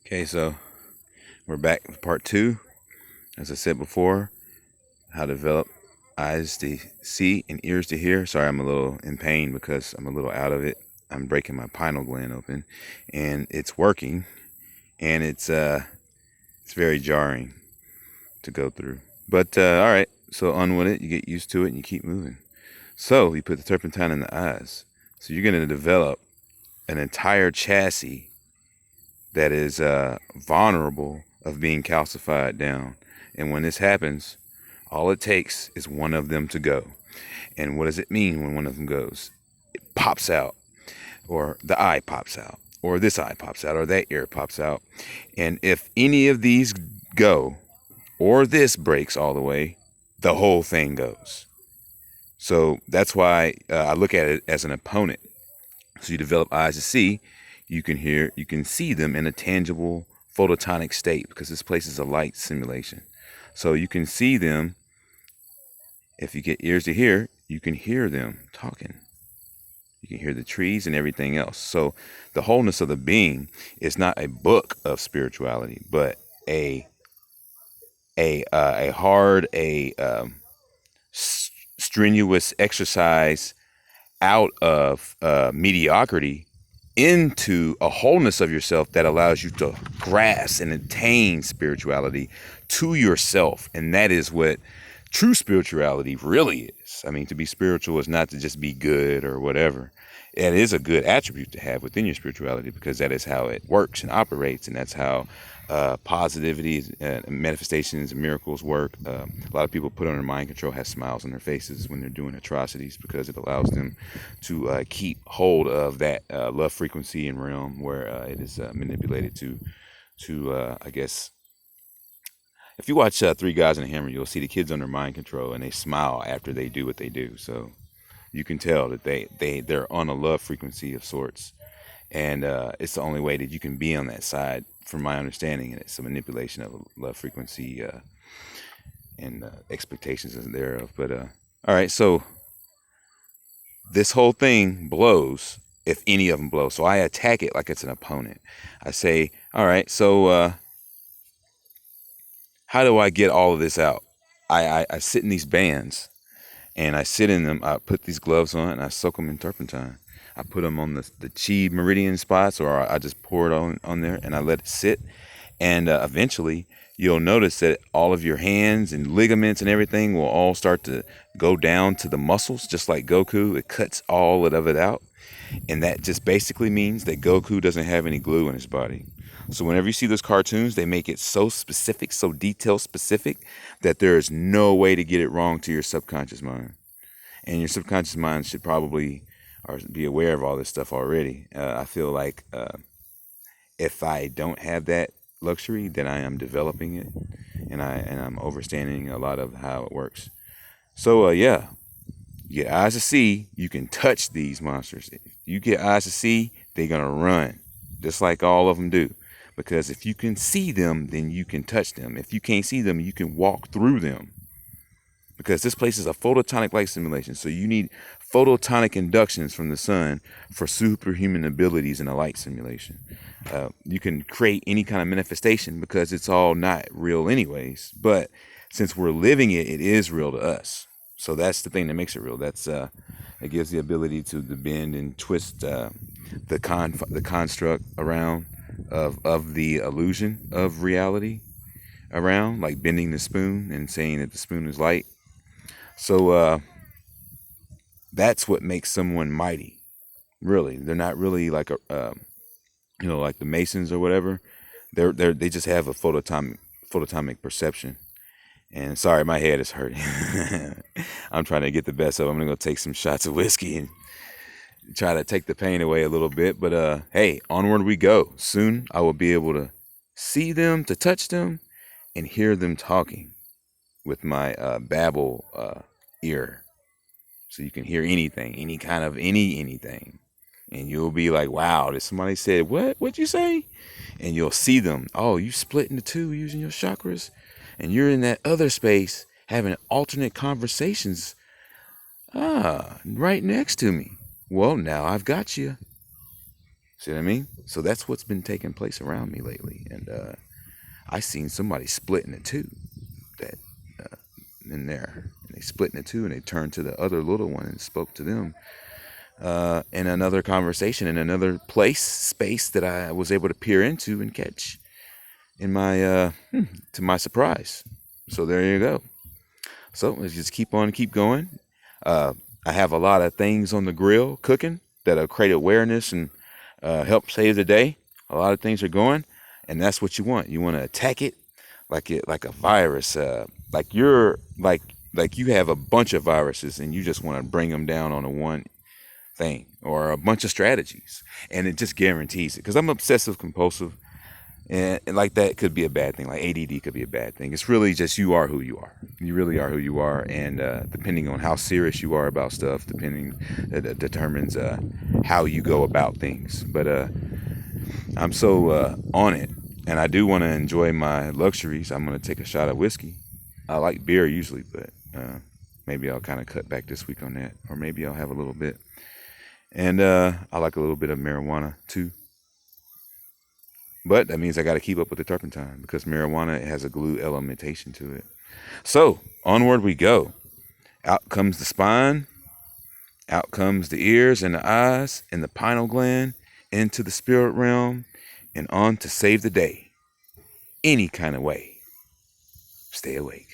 Okay, so we're back with part two. As I said before, how to develop eyes to see and ears to hear. Sorry, I'm a little in pain because I'm a little out of it. I'm breaking my pineal gland open, and it's working, and it's very jarring to go through. But all right, so unwin it. You get used to it, and you keep moving. So you put the turpentine in the eyes. So you're going to develop an entire chassis that is vulnerable of being calcified down. And when this happens, all it takes is one of them to go. And what does it mean when one of them goes? It pops out, or the eye pops out, or this eye pops out, or that ear pops out. And if any of these go, or this breaks all the way, the whole thing goes. So that's why I look at it as an opponent. So you develop eyes to see, you can see them in a tangible phototonic state, because this place is a light simulation. So you can see them. If you get ears to hear, you can hear them talking. You can hear the trees and everything else. So the wholeness of the being is not a book of spirituality, but a hard, strenuous exercise out of mediocrity into a wholeness of yourself that allows you to grasp and attain spirituality to yourself. And that is what true spirituality really is. I mean, to be spiritual is not to just be good or whatever. It is a good attribute to have within your spirituality, because that is how it works and operates, and that's how positivity and manifestations and miracles work. A lot of people put under mind control have smiles on their faces when they're doing atrocities, because it allows them to keep hold of that love frequency and realm where it is manipulated to I guess. If you watch Three Guys and a Hammer, you'll see the kids under mind control, and they smile after they do what they do. So you can tell that they're on a love frequency of sorts, and it's the only way that you can be on that side, from my understanding. And it's a manipulation of a love frequency and expectations thereof. But all right, so this whole thing blows if any of them blow. So I attack it like it's an opponent. I say, all right, so how do I get all of this out? I sit in these bands, and I sit in them. I put these gloves on, and I soak them in turpentine. I put them on the chi meridian spots, or I just pour it on there, and I let it sit. And eventually, you'll notice that all of your hands and ligaments and everything will all start to go down to the muscles, just like Goku. It cuts all of it out. And that just basically means that Goku doesn't have any glue in his body. So whenever you see those cartoons, they make it so specific, so detail specific, that there is no way to get it wrong to your subconscious mind. And your subconscious mind should probably be aware of all this stuff already. I feel like if I don't have that luxury, then I am developing it, and I'm understanding a lot of how it works. So yeah, you get eyes to see, you can touch these monsters. If you get eyes to see, they're gonna run, just like all of them do. Because if you can see them, then you can touch them. If you can't see them, you can walk through them. Because this place is a phototonic light simulation, so you need phototonic inductions from the sun for superhuman abilities in a light simulation. You can create any kind of manifestation, because it's all not real anyways. But since we're living it, it is real to us. So that's the thing that makes it real. That's it gives the ability to bend and twist the construct around of the illusion of reality around, like bending the spoon and saying that the spoon is light. So that's what makes someone mighty. Really, they're not really like like the Masons or whatever. They just have a phototonic perception. And sorry, my head is hurting. I'm trying to get the best of it. I'm gonna go take some shots of whiskey and try to take the pain away a little bit. But hey, onward we go. Soon I will be able to see them, to touch them, and hear them talking with my babble ear. So you can hear anything, any kind of anything. And you'll be like, wow, did somebody say, what'd you say? And you'll see them. Oh, you split into two using your chakras, and you're in that other space having alternate conversations. Right next to me. Well, now I've got you. See what I mean? So that's what's been taking place around me lately. And I seen somebody split into two that in there. And they split into two and they turned to the other little one and spoke to them in another conversation, in another space that I was able to peer into and catch in my, to my surprise. So there you go. So let's just keep going. I have a lot of things on the grill cooking that'll create awareness and help save the day. A lot of things are going, and that's what you want. You want to attack it like a virus. Like you have a bunch of viruses, and you just want to bring them down on a one thing or a bunch of strategies, and it just guarantees it. Because I'm obsessive compulsive, and like that could be a bad thing. Like ADD could be a bad thing. It's really just you are who you are. You really are who you are, and depending on how serious you are about stuff, determines how you go about things. But I'm so on it, and I do want to enjoy my luxuries. I'm gonna take a shot of whiskey. I like beer usually, but maybe I'll kind of cut back this week on that, or maybe I'll have a little bit. And I like a little bit of marijuana too. But that means I got to keep up with the turpentine because marijuana has a glue elementation to it. So onward we go. Out comes the spine. Out comes the ears and the eyes and the pineal gland into the spirit realm and on to save the day. Any kind of way. Stay awake.